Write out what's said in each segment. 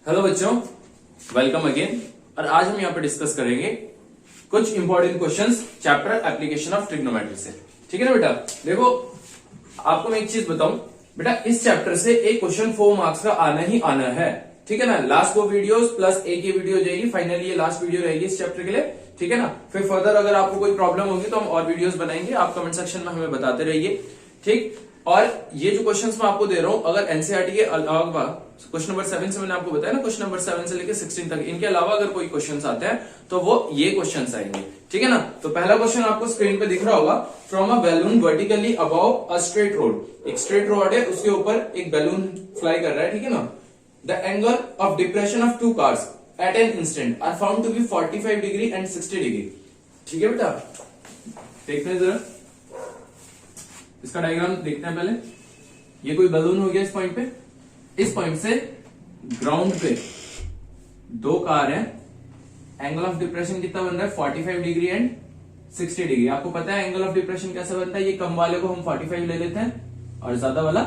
Hello बच्चों, welcome again. और आज हम यहाँ पे डिस्कस करेंगे कुछ important questions chapter application of trigonometry से। ठीक है ना बेटा। देखो, आपको मैं एक चीज बताऊं बेटा, इस चैप्टर से एक क्वेश्चन 4 मार्क्स का आना ही आना है। ठीक है ना। लास्ट 2 वीडियोस प्लस एक ही वीडियो जाएगी, फाइनली ये लास्ट वीडियो रहेगी इस चैप्टर के लिए। ठीक है ना। फिर फर्दर अगर आपको कोई प्रॉब्लम होगी तो हम और वीडियोस बनाएंगे, आप कमेंट सेक्शन में हमें बताते रहिए। ठीक। और ये जो क्वेश्चंस मैं आपको दे रहा हूं, अगर एनसीईआरटी के अलावा क्वेश्चन नंबर 7 से मैंने आपको बताया ना, क्वेश्चन नंबर 7 से लेकर 16 तक, इनके अलावा अगर कोई क्वेश्चंस आते हैं तो वो ये क्वेश्चंस आएंगे। ठीक है ना। तो पहला क्वेश्चन आपको स्क्रीन पे दिख रहा होगा। From a balloon vertically above a straight road. एक स्ट्रेट रोड है, उसके ऊपर एक बैलून फ्लाई कर रहा है। ठीक है ना। The angle of depression of 2 cars at an instant are found to be 45 degree and 60 degree. ठीक है बेटा, देखते हैं जरा इसका डायग्राम देखते हैं पहले। ये कोई बैलून हो गया इस पॉइंट पे। इस पॉइंट से ग्राउंड पे 2 कार हैं। एंगल ऑफ डिप्रेशन कितना बन रहा है? 45 डिग्री एंड 60 डिग्री। आपको पता है एंगल ऑफ डिप्रेशन कैसे बनता है? ये कम वाले को हम 45 ले लेते हैं और ज्यादा वाला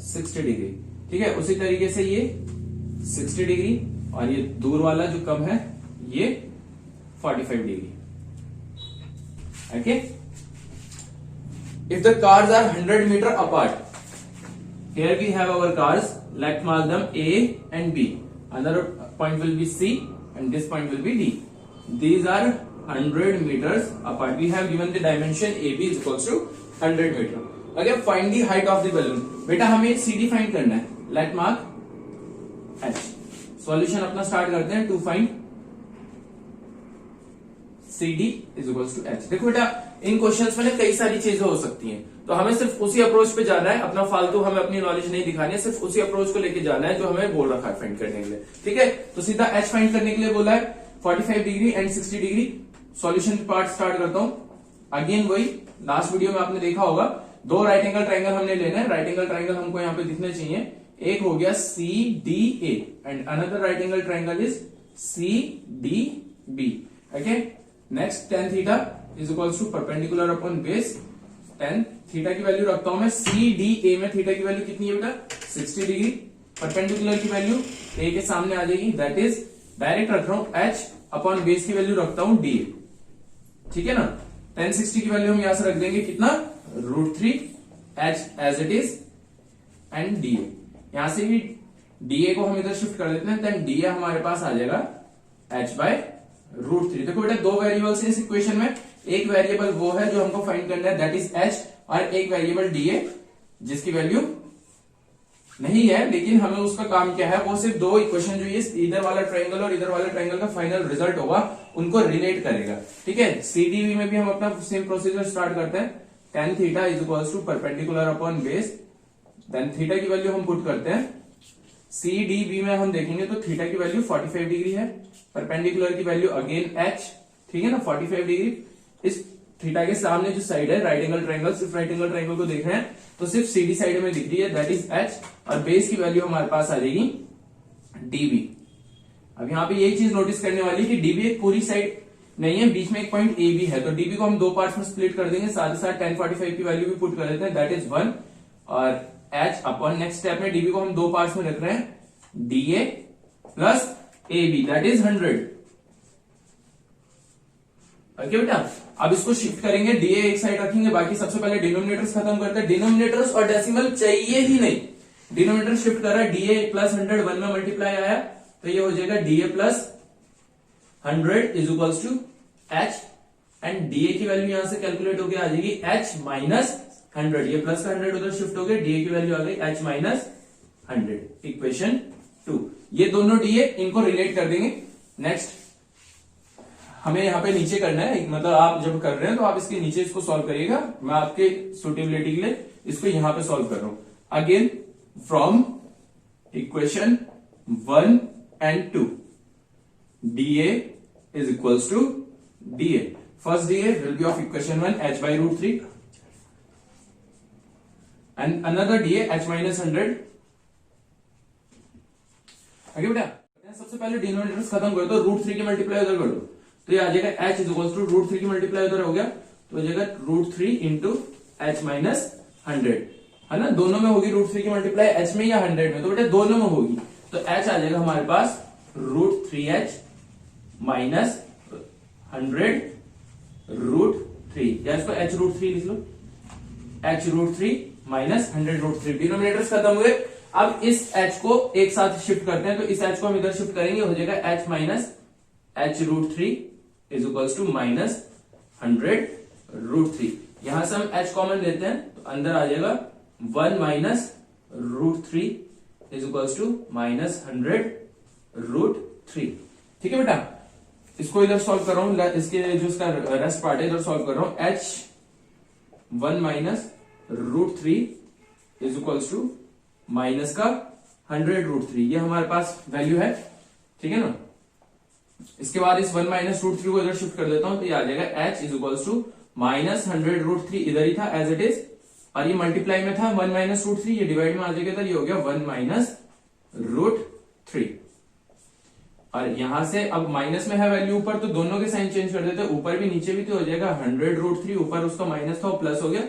60 डिग्री। ठीक है। उसी तरीके से ये 60 डिग्री और ये दूर वाला जो कम है ये 45 degree. Okay. If the cars are 100 meter apart, here we have our cars. Let's mark them A and B. Another point will be C, and this point will be D. These are 100 meters apart. We have given the dimension AB is equals to 100 meter. Again, find the height of the balloon. बेटा हमें CD find करना है. Let mark H. Solution अपना start करते हैं to find CD is equals to H. देखो बेटा, इन questions में कई सारी चीजें हो सकती हैं, तो हमें सिर्फ उसी अप्रोच पे जाना है। अपना फालतू हमें अपनी नॉलेज नहीं दिखानी है, सिर्फ उसी अप्रोच को लेके जाना है जो हमें बोल रखा है फाइंड करने के लिए। ठीक है। तो सीधा H फाइंड करने के लिए बोला है 45 degree and 60 degree. Solution part start करता हूं। अगेन वही लास्ट वीडियो में आपने देखा होगा, 2 राइट एंगल ट्राइंगल हमने लेना है। राइट एंगल ट्राइंगल हमको यहाँ पे दिखने चाहिए। एक हो गया CDA and another right angle triangle is CDB। Okay. Next tan theta is equals to perpendicular upon base. tan theta की वैल्यू रखता हूं मैं CDA में। थीटा की वैल्यू कितनी है बेटा? 60 डिग्री। परपेंडिकुलर की वैल्यू A के सामने आ जाएगी, दैट इज डायरेक्ट रख रहा हूं H अपॉन बेस की वैल्यू रखता हूं DA। ठीक है ना। tan 60 की वैल्यू हम यहां से रख देंगे कितना? √3 H as it is and DA। यहां से भी DA को हम इधर शिफ्ट कर देते हैं, देन DA हमारे पास आ जाएगा H/√3। देखो बेटा, 2 वेरिएबल्स हैं इस इक्वेशन में। एक वेरिएबल वो है जो हमको फाइंड करना है, दैट इज H, और एक वेरिएबल DA जिसकी वैल्यू नहीं है, लेकिन हमें उसका काम क्या है, वो सिर्फ 2 इक्वेशन जो ये इधर वाला ट्रायंगल और इधर वाला ट्रायंगल का फाइनल रिजल्ट होगा उनको रिलेट करेगा। ठीक है। CDB में भी हम अपना सेम प्रोसीजर स्टार्ट करते हैं। tan theta is equals to perpendicular upon base, then theta की वैल्यू हम पुट करते हैं। CDB में हम देखेंगे तो थीटा की वैल्यू 45 डिग्री है, परपेंडिकुलर की वैल्यू अगेन H। ठीक है ना, 45 डिग्री। इस थीटा के सामने जो साइड है राइट एंगल ट्रायंगल, सिर्फ राइट एंगल ट्रायंगल को देख रहे हैं तो सिर्फ CD साइड में दिख रही है, दैट इज H, और बेस की वैल्यू हमारे पास आ जाएगी DB। अब यहाँ पे यही चीज नोटिस करने वाली कि DB एक पूरी साइड नहीं है, बीच में एक पॉइंट A भी है, तो DB को हम 2 पार्ट्स में स्प्लिट कर देंगे। साथ ही साथ tan 45 की वैल्यू भी पुट कर देते हैं, दैट इज 1, और H अपॉन नेक्स्ट स्टेप में DB को हम 2 पार्ट्स में रख रहे हैं, DA plus AB, that is 100। Okay बेटा, अब इसको शिफ्ट करेंगे, DA एक साइड रखेंगे, बाकी सबसे पहले डिनोमिनेटर्स खत्म करते हैं। डिनोमिनेटर्स और डेसिमल चाहिए ही नहीं। डिनोमिनेटर शिफ्ट कर रहा है, DA प्लस 100 1 में मल्टीप्लाई आया तो ये हो जाएगा DA plus 100 is equals to H, and DA की वैल्यू यहां से कैलकुलेट होकर आ जाएगी H माइनस 100। ये प्लस का 100 उधर शिफ्ट हो गया, DA की वैल्यू आ गई H माइनस 100। इक्वेशन 2। ये दोनों DA इनको रिलेट कर देंगे। नेक्स्ट हमें यहाँ पे नीचे करना है, मतलब आप जब कर रहे हैं तो आप इसके नीचे इसको सॉल्व करिएगा। मैं आपके सुटेबिलिटी के लिए इसको यहां पे सॉल्व कर रहा हूं। Again from equation 1 and 2 DA is equals to DA। First DA will be of equation 1 H/√3 and another DA H minus 100। आगे बेटा, सबसे पहले डिनोमिनेटर्स खत्म कर दो, √3 की मल्टीप्लाई उधर कर दो, तो ये आ जाएगा H इज इक्वल्स टू √3 की मल्टीप्लाई उधर हो गया तो हो जाएगा √3 इंटू H माइनस 100, है ना। दोनों में होगी √3 की मल्टीप्लाई, H में या 100 में, तो बेटा दोनों में होगी। तो h आ जाएगा हमारे पास √3h माइनस 100√3, या इसको h√3 लिख लो, h√3 माइनस 100√3। डिनोमिनेटर्स खत्म हुए। अब इस h को एक साथ शिफ्ट करते हैं, तो इस h को हम इधर शिफ्ट करेंगे, हो जाएगा h minus h√3 is equals to minus 100√3। यहां से हम h कॉमन लेते हैं तो अंदर आ जाएगा 1 minus √3 is equals to minus 100√3। ठीक है बेटा, इसको इधर सॉल्व कर रहा हूं, इसके जो इसका रेस्ट पार्ट है इधर सॉल्व कर रहा हूं। h1 minus √3 is equals to minus का 100√3, ये हमारे पास वैल्यू है। ठीक है ना, इसके बाद इस 1 माइनस √3 को इधर शिफ्ट कर देता हूं, तो ये आ जाएगा h is equals to minus 100√3, इधर ही था एज इट इज, और ये मल्टीप्लाई में था 1 माइनस √3, ये डिवाइड में आ जाएगा, इधर ये हो गया 1 माइनस √3। और यहां से अब माइनस में है वैल्यू ऊपर, तो दोनों के साइन चेंज कर देते हैं, ऊपर भी नीचे भी, तो हो जाएगा 100√3, ऊपर उसका माइनस था वो प्लस हो गया।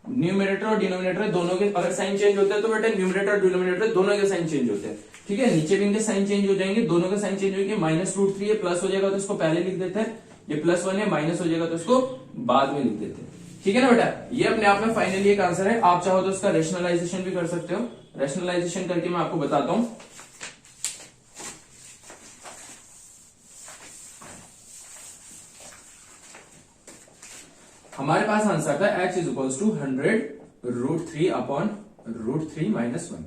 न्यूमरेटर और डिनोमिनेटर दोनों के अगर साइन चेंज होते हैं तो बेटा न्यूमरेटर और डिनोमिनेटर दोनों के साइन चेंज होते हैं। ठीक है, नीचे भी इनके साइन चेंज हो जाएंगे, दोनों के साइन चेंज होंगे। माइनस √3 ये प्लस हो जाएगा तो इसको पहले लिख देते हैं, ये +1 है, माइनस हो जाएगा तो इसको बाद में लिख देते हैं। ठीक है ना बेटा, ये अपने आप में फाइनली एक आंसर है। आप चाहो तो इसका रेशनलाइजेशन भी कर सकते हो, रेशनलाइजेशन करके मैं आपको बताता हूं। हमारे पास आंसर था h is equals to 100√3 upon √3 minus 1।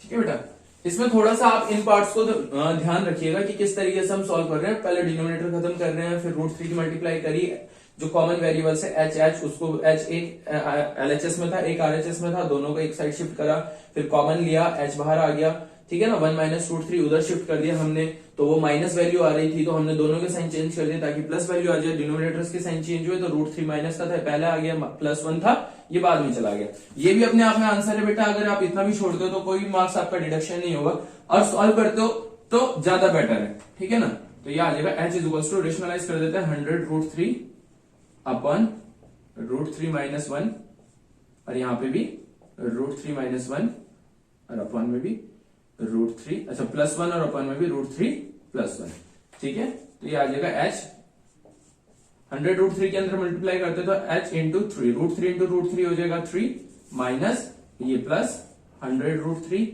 ठीक है बेटा, इसमें थोड़ा सा आप इन पार्ट्स को ध्यान रखिएगा कि किस तरीके से हम सॉल्व कर रहे हैं। पहले डिनोमिनेटर खत्म कर रहे हैं, फिर √3 की मल्टीप्लाई करी, जो कॉमन वेरिएबल्स है h उसको h एक LHS में था, एक RHS में था, दोनों को एक साइड शिफ्ट करा, फिर कॉमन लिया, h बाहर आ गया। ठीक है ना, 1 माइनस √3 उधर शिफ्ट कर दिया हमने, तो वो माइनस वैल्यू आ रही थी, तो हमने दोनों के साइन चेंज कर दिए ताकि प्लस वैल्यू आ जाए। डिनोमिनेटर्स के साइन चेंज हुए तो √3 माइनस का था, पहले आ गया, +1 था, ये बाद में चला गया। ये भी अपने आप में आंसर है बेटा। अगर आप इतना भी छोड़ते हो तो कोई मार्क्स आपका डिडक्शन नहीं होगा, और सॉल्व करते हो तो ज्यादा बेटर है। ठीक है ना, तो ये आ जाएगा h is equals to, rationalise कर देते हैं, 100√3 अपॉन √3 माइनस 1, और यहाँ पे भी √3 माइनस 1, और अपॉन में भी √3, अच्छा +1, और अपॉन में भी √3 + 1। ठीक है, तो ये आ जाएगा h 100√3 के अंदर मल्टीप्लाई करते तो h इंटू 3, √3 इंटू √3 हो जाएगा 3, माइनस ये plus 100√3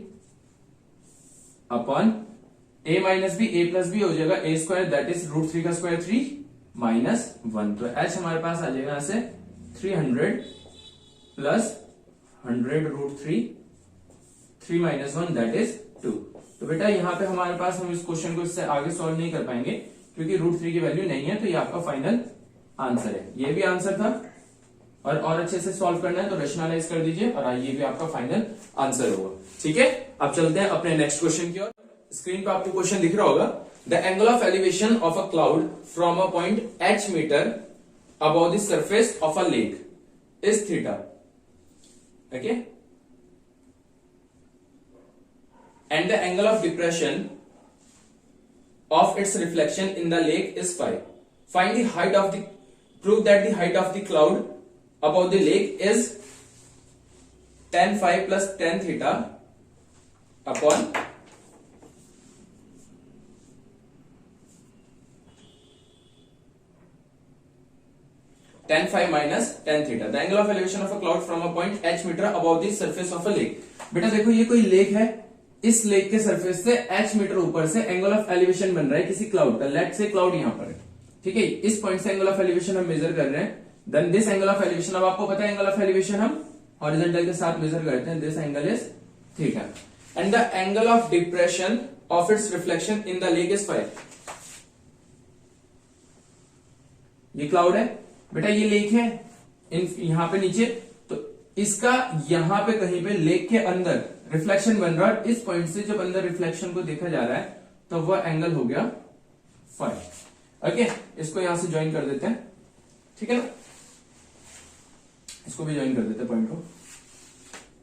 upon a minus b, a plus b हो जाएगा a² दैट इज √3 का स्क्वायर 3 माइनस 1। तो h हमारे पास आ जाएगा यहां से 300 प्लस 100√3, 3 माइनस 1 दैट इज 2। तो बेटा यहाँ पे हमारे पास, हम इस क्वेश्चन को इससे आगे सॉल्व नहीं कर पाएंगे क्योंकि √3 की वैल्यू नहीं है, तो ये आपका फाइनल आंसर है। ये भी आंसर था, और अच्छे से सॉल्व करना है तो रेशनलाइज कर दीजिए, और ये भी आपका फाइनल आंसर होगा। ठीक है, अब चलते हैं अपने नेक्स्ट क्वेश्चन की ओर। स्क्रीन पे आपको क्वेश्चन दिख रहा होगा, the angle of elevation of a cloud from a point h metre above the surface of a lake is theta. Okay, and the angle of depression of its reflection in the lake is phi. Find the height of the, prove that the height of the cloud above the lake is tan phi plus tan theta upon tan phi minus tan theta. The angle of elevation of a cloud from a point h meter above the surface of a lake. बेटा देखो, ये कोई lake है, इस lake के surface से h metre ऊपर से एंगल ऑफ एलिवेशन बन रहा है किसी क्लाउड का। लेट से क्लाउड यहां पर है, ठीक है, इस पॉइंट से एंगल ऑफ एलिवेशन हम मेजर कर रहे हैं। Then this angle of elevation, अब आपको पता है एंगल ऑफ एलिवेशन हम हॉरिजॉन्टल के साथ मेजर करते हैं, this angle is theta, and the angle of depression of its reflection in the lake is phi. ये क्लाउड है बेटा, ये लेक है यहां पे नीचे, तो इसका यहां पे कहीं पे लेक के अंदर रिफ्लेक्शन बन रहा है। इस पॉइंट से जब अंदर रिफ्लेक्शन को देखा जा रहा है तो वह एंगल हो गया फाइ। ओके, इसको यहां से ज्वाइन कर देते हैं, ठीक है ना, इसको भी ज्वाइन कर देते हैं पॉइंट को।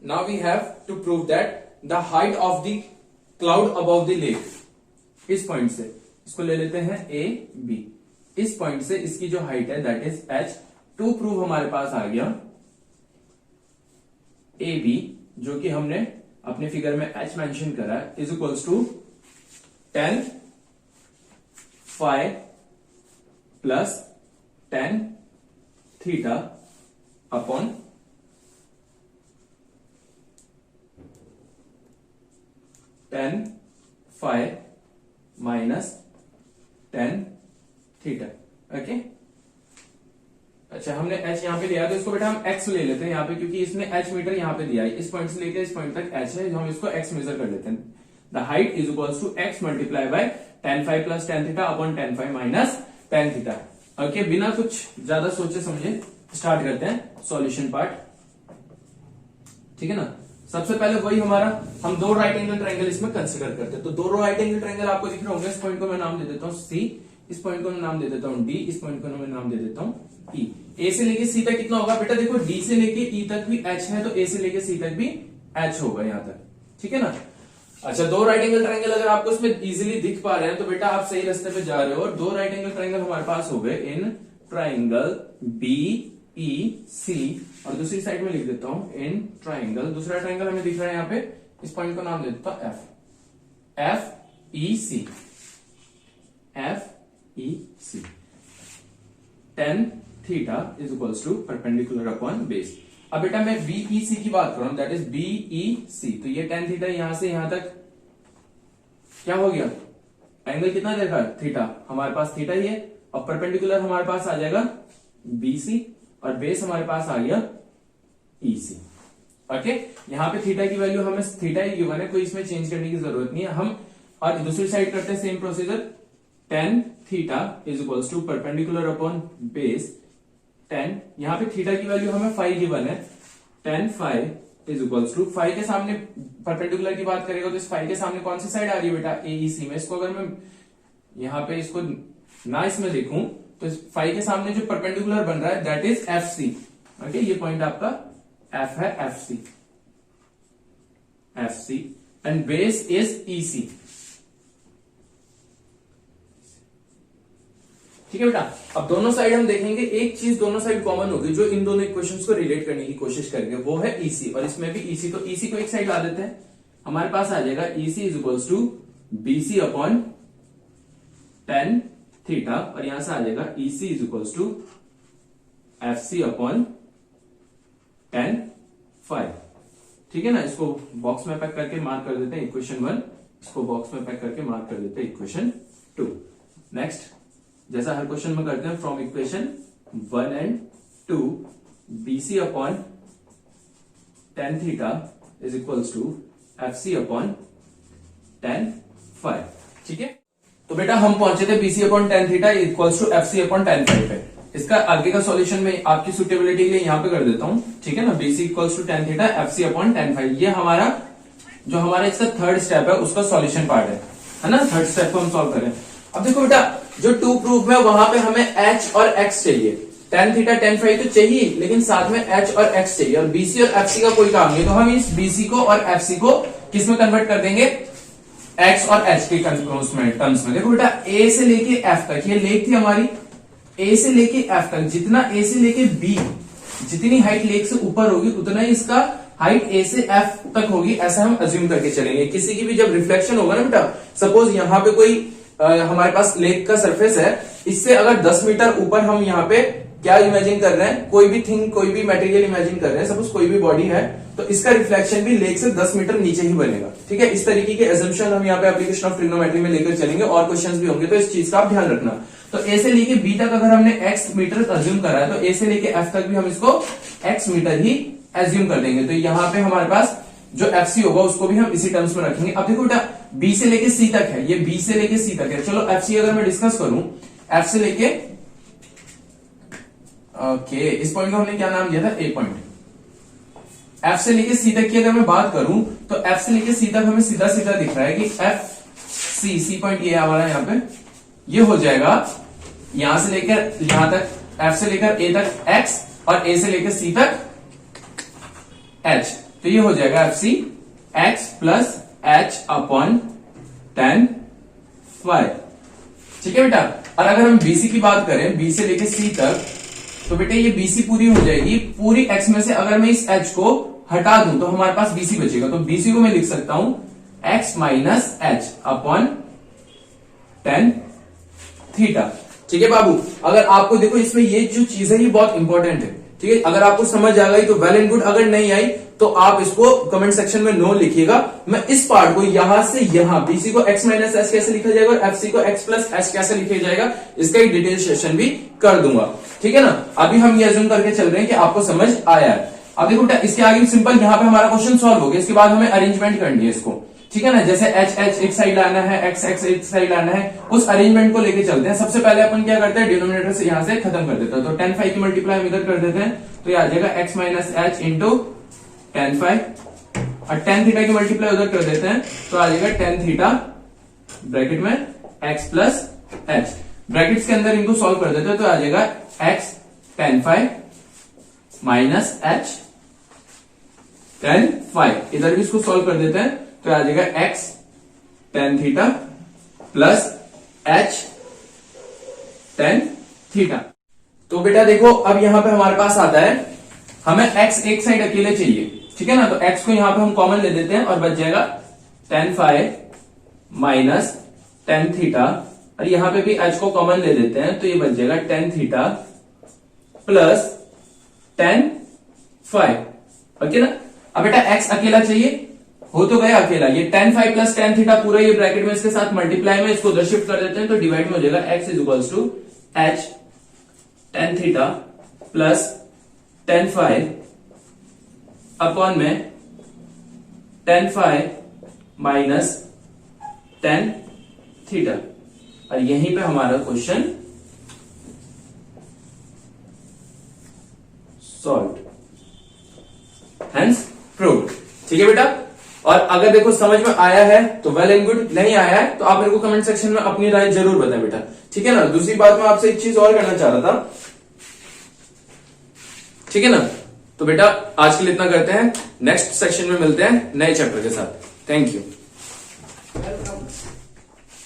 Now we have to prove that the height of the cloud above the lake, इस पॉइंट से इसको ले लेते हैं ए बी, इस पॉइंट से इसकी जो हाइट है that is h। To prove हमारे पास आ गया ए बी, जो कि हमने अपने फिगर में h मेंशन करा है, is equals to tan phi plus tan theta upon tan phi minus tan theta. Okay, अच्छा हमने h यहां पे लिया तो इसको बेटा हम x ले लेते हैं यहां पे, क्योंकि इसने h मीटर यहां पे दिया है, इस पॉइंट से लेकर इस पॉइंट तक h है, जो हम इसको x मेजर कर लेते हैं। The height is equals to x multiply by tan phi plus tan theta upon tan phi minus tan theta. Okay, बिना कुछ ज्यादा सोचे समझे स्टार्ट करते हैं सॉल्यूशन पार्ट, ठीक है ना। सबसे पहले वही हमारा, हम दो राइट एंगल ट्रायंगल इसमें कंसीडर करते हैं। तो दो राइट एंगल ट्रायंगल आपको दिख रहे होंगे, इस पॉइंट को मैं नाम दे देता हूं C, इस पॉइंट को मैं नाम दे देता हूं D, इस पॉइंट को मैं नाम दे देता हूं E। A से लेके C तक कितना होगा बेटा, देखो D से लेके E तक भी H है, तो A से लेके C तक भी H होगा यहां तक, ठीक है ना। अच्छा, दो राइट एंगल ट्रायंगल अगर आपको इसमें इजीली दिख पा रहे हैं तो बेटा आप सही रास्ते पे जा रहे हो। और दो राइट एंगल ट्रायंगल हमारे पास हो गए इन ट्रायंगल BEC, और दूसरी साइड में लिख देता हूं इन ट्रायंगल, दूसरा ट्रायंगल हमें दिख रहा है यहाँ पे, इस पॉइंट को नाम दे देता हूं FEC। tan theta is equals to perpendicular upon base. अब बेटा मैं BEC की बात कर रहा हूं, दैट इज BEC, तो ये tan थीटा यहां से यहां तक क्या हो गया, एंगल कितना देखा, थीटा, हमारे पास थीटा ही है, और परपेंडिकुलर हमारे पास आ जाएगा BC, और बेस हमारे पास आ गया EC। ओके, यहां पे थीटा की वैल्यू हमें थीटा ही गिवन है, कोई इसमें चेंज करने की जरूरत नहीं है हम। और दूसरी साइड करते हैं same procedure, tan theta is equals to perpendicular upon base tan, यहां पे थीटा की वैल्यू हमें फाइ गिवन है, tan phi is equals to, phi के सामने परपेंडिकुलर की बात करेगा तो इस फाइ के सामने कौन सी साइड आ रही है बेटा, AEC में। इसको अगर मैं यहां पे इसको ना इसमें देखूं तो इस फाइ के सामने जो परपेंडिकुलर बन रहा है दैट इज FC। ओके, ये पॉइंट आपका F है, FC and base is EC, ठीक है बेटा। अब दोनों साइड हम देखेंगे, एक चीज दोनों साइड कॉमन होगी जो इन दोनों इक्वेशंस को रिलेट करने की कोशिश करेंगे, वो है EC, और इसमें भी EC, तो EC को एक साइड ला देते हैं, हमारे पास आ जाएगा EC is equals to BC upon tan theta, और यहां से आ जाएगा EC is equals to FC upon tan phi, ठीक है ना। इसको बॉक्स में पैक करके मार्क कर देते हैं इक्वेशन 1, इसको बॉक्स में पैक करके मार्क कर देते हैं इक्वेशन 2। नेक्स्ट, जैसा हर क्वेश्चन में करते हैं, from equation 1 and 2 BC upon tan theta is equals to FC upon tan phi, ठीक है। तो बेटा हम पहुंचे थे BC upon tan theta equals to FC upon tan phi पे। इसका आगे का सॉल्यूशन में आपकी सुटेबिलिटी के लिए यहां पे कर देता हूं, ठीक है ना। BC equals to tan theta FC upon tan phi, ये हमारा जो हमारा इसका थर्ड स्टेप है उसका सॉल्यूशन पार्ट है ना। थर्ड स्टेप को हम सॉल्व करें। अब देखो बेटा, जो 2 प्रूफ है वहां पे हमें H और X चाहिए, tan थीटा tan फाइ तो चाहिए, लेकिन साथ में H और X चाहिए, और BC और FC का कोई काम नहीं, तो हम इस BC को और FC को किस में कन्वर्ट कर देंगे, X और H के टर्म्स में। देखो बेटा, A से लेके F तक, ये लेक थी हमारी, A से लेके F तक, जितना A से लेके B, जितनी हाइट लेक से ऊपर होगी उतना ही इसका हाइट A से F तक होगी, ऐसा हम अज्यूम करके चलेंगे। किसी की भी जब रिफ्लेक्शन होगा ना बेटा, सपोज यहाँ पे कोई हमारे पास लेक का सरफेस है, इससे अगर 10 मीटर ऊपर हम यहाँ पे क्या इमेजिन कर रहे हैं, कोई भी थिंग, कोई भी मटेरियल इमेजिन कर रहे हैं, सपोज कोई भी बॉडी है, तो इसका रिफ्लेक्शन भी लेक से 10 मीटर नीचे ही बनेगा, ठीक है। इस तरीके के एजम्पशन हम यहाँ पे एप्लीकेशन ऑफ ट्रिग्नोमेट्री में लेकर चलेंगे, और क्वेश्चंस भी होंगे, तो इस चीज का आप ध्यान रखना। तो A से लेके B तक अगर हमने X मीटर अज्यूम करा है, तो A से लेके F तक भी हम इसको X मीटर ही एज्यूम कर देंगे। तो यहाँ पे हमारे पास जो FC होगा उसको भी हम इसी टर्म्स में रखेंगे। अब देखो बेटा, B से लेके C तक है, ये B से लेके C तक है। चलो FC अगर मैं डिस्कस करूं, F से लेके ओके, इस पॉइंट को हमने क्या नाम दिया था, A पॉइंट। F से लेके C तक की अगर मैं बात करूं, तो F से लेके C तक हमें सीधा सीधा दिख रहा है कि C पॉइंट ये हमारा यहाँ पे, ये हो जाएगा यहां से लेकर यहां तक, F से लेकर A तक X, और A से लेकर C तक H, तो ये हो जाएगा FC X plus H upon tan phi, ठीक है बेटा। और अगर हम BC की बात करें, B से लेके C तक, तो बेटे ये BC पूरी हो जाएगी, पूरी X में से अगर मैं इस H को हटा दूं तो हमारे पास BC बचेगा, तो BC को मैं लिख सकता हूं x minus H upon tan theta. ठीक है बाबू, अगर आपको देखो इसमें ये जो चीज है ये बहुत इंपॉर्टेंट है। ठीक है, अगर आपको समझ आ गई तो वेल एंड गुड, अगर नहीं आई तो आप इसको कमेंट सेक्शन में नो लिखिएगा। मैं इस पार्ट को यहां से यहां BC को x माइनस एच कैसे लिखा जाएगा और FC को x प्लस एच कैसे लिखा जाएगा इसका एक डिटेल सेशन भी कर दूंगा। ठीक है ना, अभी हम ये अज्यूम करके चल रहे हैं कि आपको समझ आया है। अब देखो बेटा इसके आगे सिंपल, यहाँ पे हमारा क्वेश्चन सॉल्व हो गया, इसके बाद हमें अरेंजमेंट करनी है इसको। ठीक है ना, जैसे एच एच एक साइड लाना है, एक्स एक्स एक साइड लाना है, उस अरेंजमेंट को लेके चलते हैं। सबसे पहले अपन क्या करते हैं, डिनोमिनेटर से यहां से खत्म कर देते हैं, तो tan फाइव की मल्टीप्लाई हम इधर कर देते हैं, तो ये आ जाएगा x minus H into tan five, और tan थीटा की मल्टीप्लाई उधर कर देते हैं, तो आ जाएगा tan थीटा ब्रैकेट में x प्लस एच, ब्रैकेट्स के अंदर इनको सॉल्व कर देते हैं, तो आ जाएगा x tan five minus H tan five, इधर भी इसको सॉल्व कर देते हैं, तो आ जाएगा x tan theta plus h tan theta. तो बेटा देखो अब यहां पे हमारे पास आता है, हमें x एक साइड अकेले चाहिए। ठीक है ना, तो x को यहां पे हम कॉमन ले लेते हैं और बच जाएगा tan five minus tan theta, और यहां पे भी h को कॉमन ले लेते हैं, तो ये बच जाएगा tan theta plus tan five. Okay ना, अब बेटा x अकेला चाहिए, हो तो गया अकेला, ये tan five plus tan theta पूरा ये ब्रैकेट में इसके साथ मल्टीप्लाई में इसको उधर शिफ्ट कर देते हैं, तो डिवाइड में हो जाएगा x is equals to h tan theta plus tan five upon में tan five minus tan theta, और यहीं पे हमारा क्वेश्चन सॉल्व, हेंस प्रूव्ड। ठीक है बेटा, और अगर देखो समझ में आया है तो वेल एंड गुड, नहीं आया है तो आप मेरे को कमेंट सेक्शन में अपनी राय जरूर बताएं बेटा। ठीक है ना, दूसरी बात मैं आपसे एक चीज और करना चाह रहा था। ठीक है ना, तो बेटा आज के लिए इतना करते हैं, नेक्स्ट सेक्शन में मिलते हैं नए चैप्टर के साथ। Thank you.